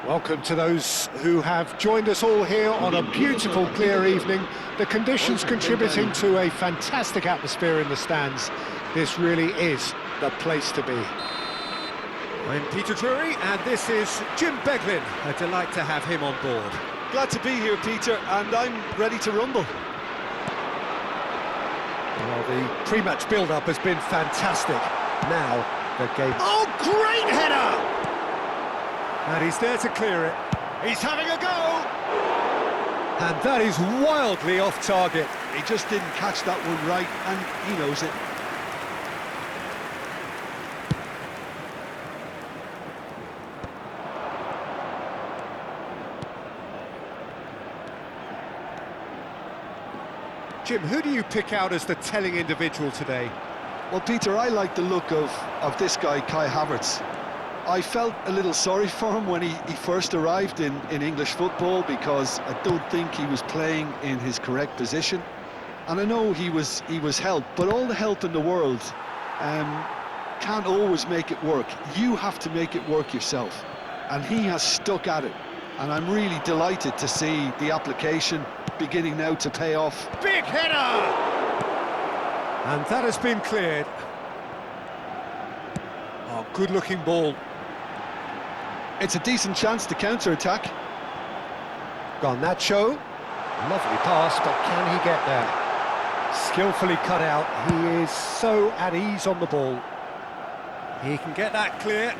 Welcome to those who have joined us all here on a beautiful, clear evening. The conditions contributing to a fantastic atmosphere in the stands. This really is the place to be. I'm Peter Drury, and this is Jim Beglin. A delight to have him on board. Glad to be here, Peter, and I'm ready to rumble. Well, the pre-match build-up has been fantastic. Now, the game... Oh, great header! And he's there to clear it. He's having a go! And that is wildly off target. He just didn't catch that one right, and he knows it. Jim, who do you pick out as the telling individual today? Well, Peter, I like the look of this guy, Kai Havertz. I felt a little sorry for him when he first arrived in English football, because I don't think he was playing in his correct position. And I know he was helped, but all the help in the world can't always make it work. You have to make it work yourself. And he has stuck at it. And I'm really delighted to see the application beginning now to pay off. Big header! And that has been cleared. Oh, good-looking ball. It's a decent chance to counter-attack. Garnacho, lovely pass, but can he get there? Skillfully cut out, he is so at ease on the ball. He can get that clear.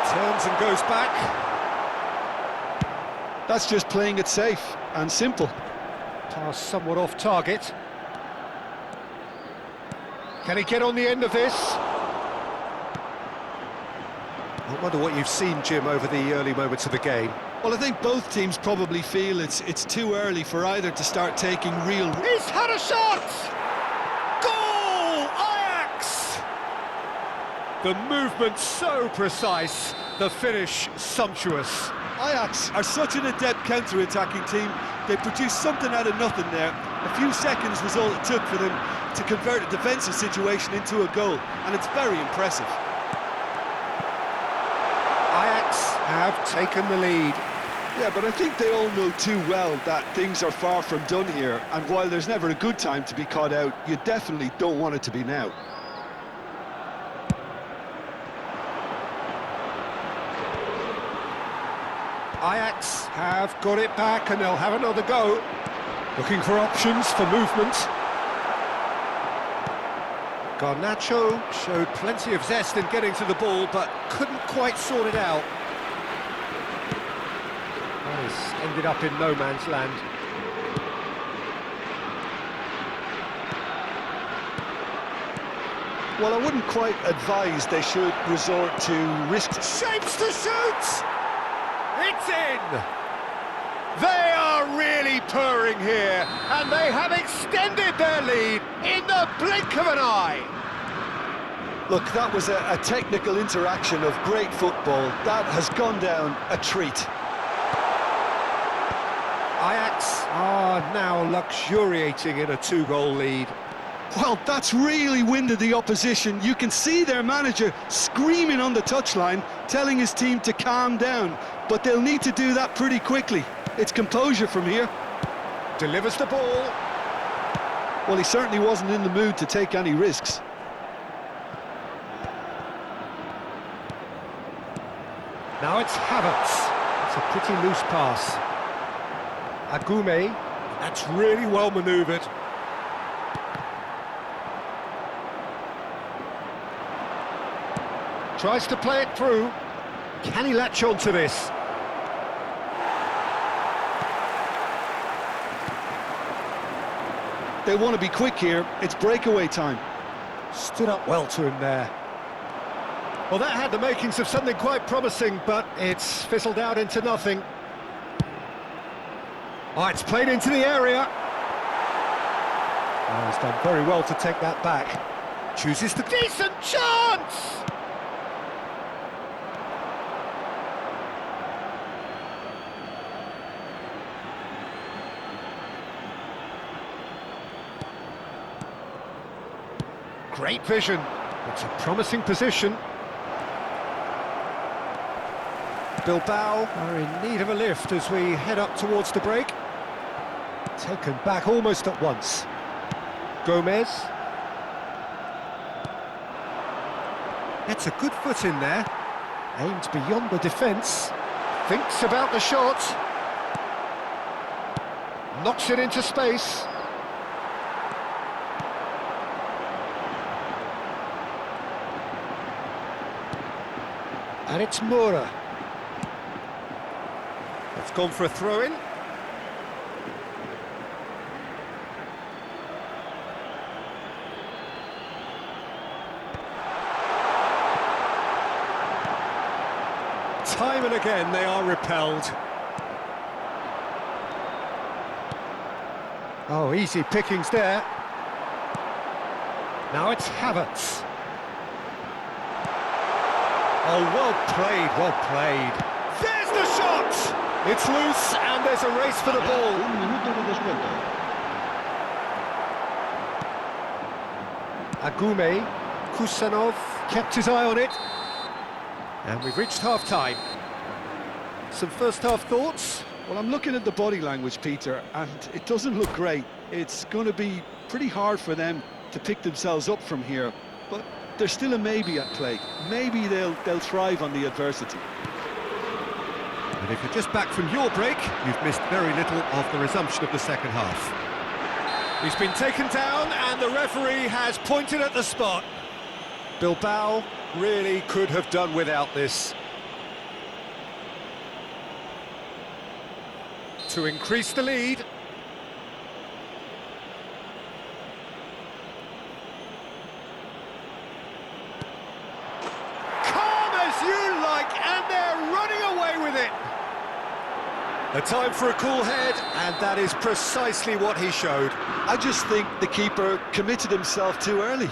Turns and goes back. That's just playing it safe and simple. Pass somewhat off target. Can he get on the end of this? I wonder what you've seen, Jim, over the early moments of the game. Well, I think both teams probably feel it's too early for either to start taking real... He's had a shot! Goal! Ajax! The movement so precise, the finish sumptuous. Ajax are such an adept counter-attacking team. They produced something out of nothing there. A few seconds was all it took for them to convert a defensive situation into a goal, and it's very impressive. Ajax have taken the lead. Yeah, but I think they all know too well that things are far from done here, and while there's never a good time to be caught out, you definitely don't want it to be now. Ajax have got it back and they'll have another go. Looking for options for movement. Garnacho showed plenty of zest in getting to the ball, but couldn't quite sort it out. This ended up in no man's land. Well, I wouldn't quite advise they should resort to risk. Shapes to shoot! It's in! They are really purring here, and they have extended their lead in the blink of an eye. Look, that was a technical interaction of great football. That has gone down a treat. Ajax are now luxuriating in a two-goal lead. Well, that's really winded the opposition. You can see their manager screaming on the touchline, telling his team to calm down. But they'll need to do that pretty quickly. It's composure from here. Delivers the ball. Well, he certainly wasn't in the mood to take any risks. Now it's Havertz. It's a pretty loose pass. Agume. That's really well manoeuvred. Tries to play it through. Can he latch on to this? They want to be quick here. It's breakaway time. Stood up well to him there. Well, that had the makings of something quite promising, but it's fizzled out into nothing. Oh, it's played into the area. Oh, he's done very well to take that back. Chooses the decent chance! Great vision. It's a promising position. Bilbao are in need of a lift as we head up towards the break. Taken back almost at once. Gomez. Gets a good foot in there. Aimed beyond the defence. Thinks about the shot. Knocks it into space. And it's Moura. It's gone for a throw-in. Time and again they are repelled. Oh, easy pickings there. Now it's Havertz. Oh, well played, well played. There's the shot! It's loose and there's a race for the ball. Agume, Kusanov kept his eye on it. And we've reached half-time. Some first-half thoughts? Well, I'm looking at the body language, Peter, and it doesn't look great. It's going to be pretty hard for them to pick themselves up from here, but there's still a maybe at play. Maybe they'll thrive on the adversity. And if you're just back from your break, you've missed very little of the resumption of the second half. He's been taken down and the referee has pointed at the spot. Bilbao really could have done without this. To increase the lead. Calm as you like, and they're running away with it. A time for a cool head, and that is precisely what he showed. I just think the keeper committed himself too early.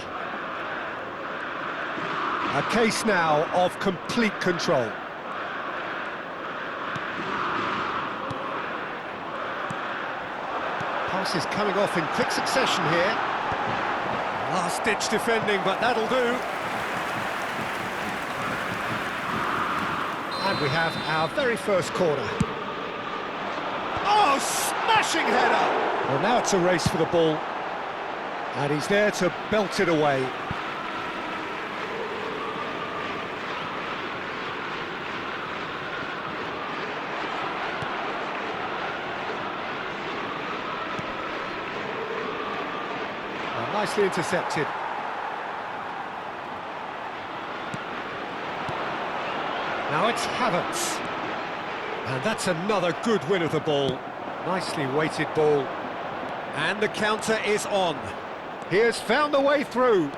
A case now of complete control. Passes coming off in quick succession here. Last-ditch defending, but that'll do. And we have our very first corner. Oh, smashing header! Well, now it's a race for the ball. And he's there to belt it away. Nicely intercepted. Now it's Havertz. And that's another good win of the ball. Nicely weighted ball. And the counter is on. He has found a way through.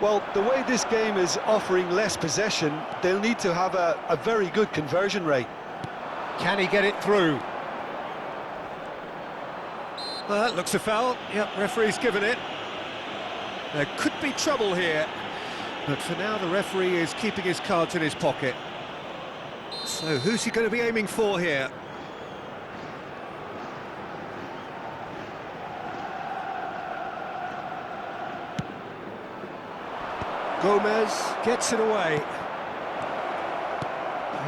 Well, the way this game is offering less possession, they'll need to have a very good conversion rate. Can he get it through? Well, that looks a foul. Yep, referee's given it. There could be trouble here. But for now, the referee is keeping his cards in his pocket. So who's he going to be aiming for here? Gomez gets it away.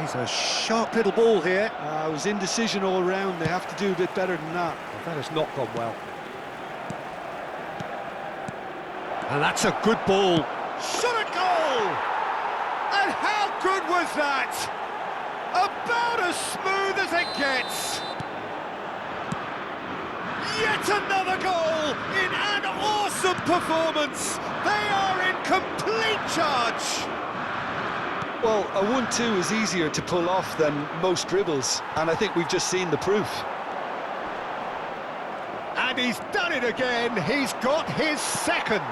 He's a sharp little ball here. It was indecision all round. They have to do a bit better than that. That has not gone well. And that's a good ball. Shot a goal! And how good was that? About as smooth as it gets. Yet another goal in an awesome performance. They are in complete charge. Well, a 1-2 is easier to pull off than most dribbles, and I think we've just seen the proof. And he's done it again. He's got his second.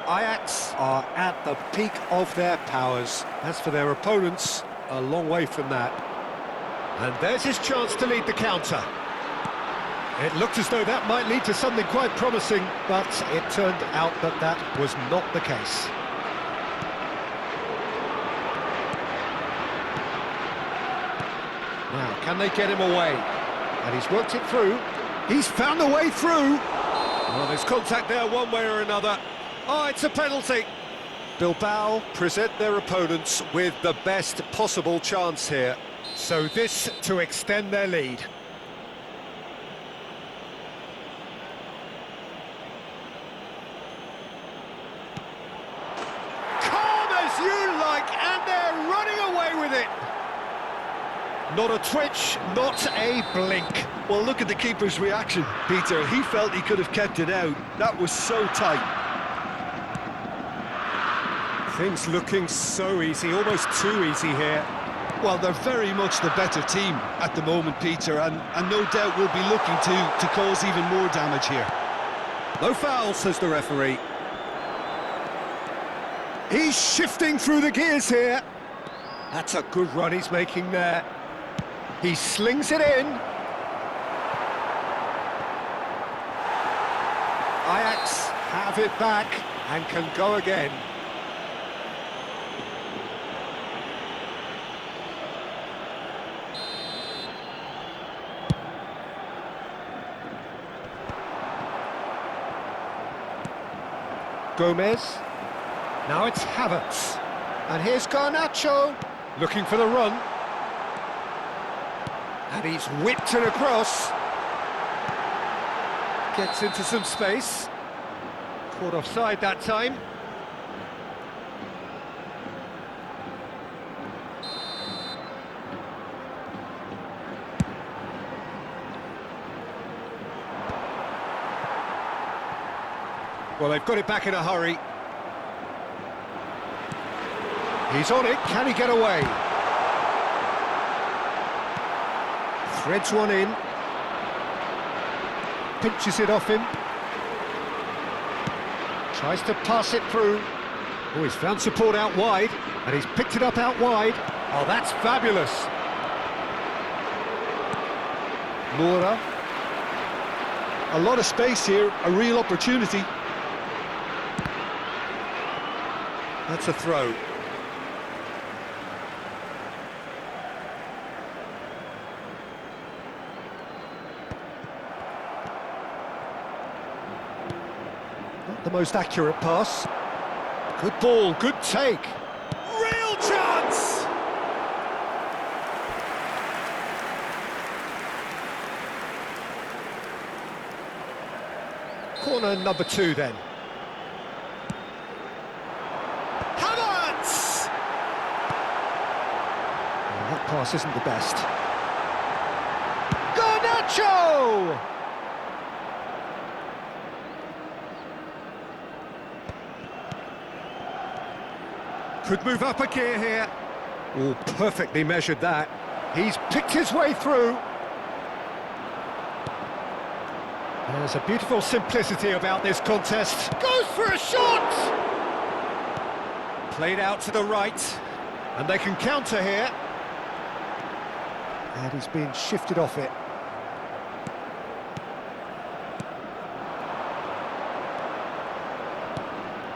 Ajax are at the peak of their powers. As for their opponents, a long way from that. And there's his chance to lead the counter. It looked as though that might lead to something quite promising, but it turned out that that was not the case. Now, can they get him away? And he's worked it through. He's found a way through. Well, there's contact there one way or another. Oh, it's a penalty. Bilbao present their opponents with the best possible chance here. So this to extend their lead. Calm as you like, and they're running away with it. Not a twitch, not a blink. Well, look at the keeper's reaction, Peter. He felt he could have kept it out. That was so tight. Things looking so easy, almost too easy here. Well, they're very much the better team at the moment, Peter, and no doubt will be looking to cause even more damage here. No foul, says the referee. He's shifting through the gears here. That's a good run he's making there. He slings it in. Ajax have it back and can go again. Gomez. Now it's Havertz. And here's Garnacho, looking for the run. And he's whipped it across. Gets into some space. Caught offside that time. Well, they've got it back in a hurry. He's on it, can he get away? Threads one in. Pinches it off him. Tries to pass it through. Oh, he's found support out wide, and he's picked it up out wide. Oh, that's fabulous. Moura. A lot of space here, a real opportunity. That's a throw. Not the most accurate pass. Good ball, good take. Real chance! Corner number 2 then. Havertz! Well, that pass isn't the best. Garnacho! Could move up a gear here. Oh, perfectly measured that. He's picked his way through. There's a beautiful simplicity about this contest. Goes for a shot! Played out to the right, and they can counter here. And he's being shifted off it.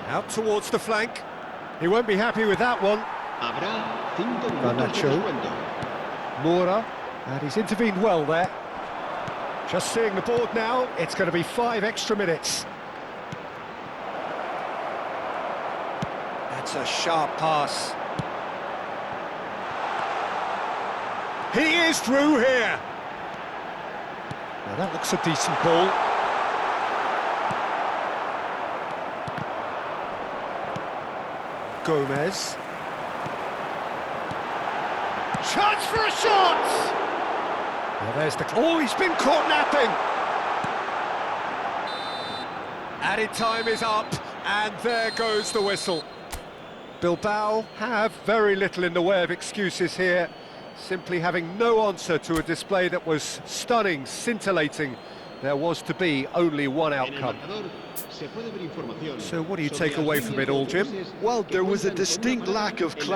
Out towards the flank. He won't be happy with that one. Garnacho. Moura. And he's intervened well there. Just seeing the board now, it's going to be 5 extra minutes. That's a sharp pass. He is through here. Now that looks a decent ball. Gomez. Chance for a shot! Well, there's the... Oh, he's been caught napping! Added time is up, and there goes the whistle. Bilbao have very little in the way of excuses here, simply having no answer to a display that was stunning, scintillating. There was to be only one outcome. So what do you take away from it all, Jim? Well, there was a distinct lack of clarity.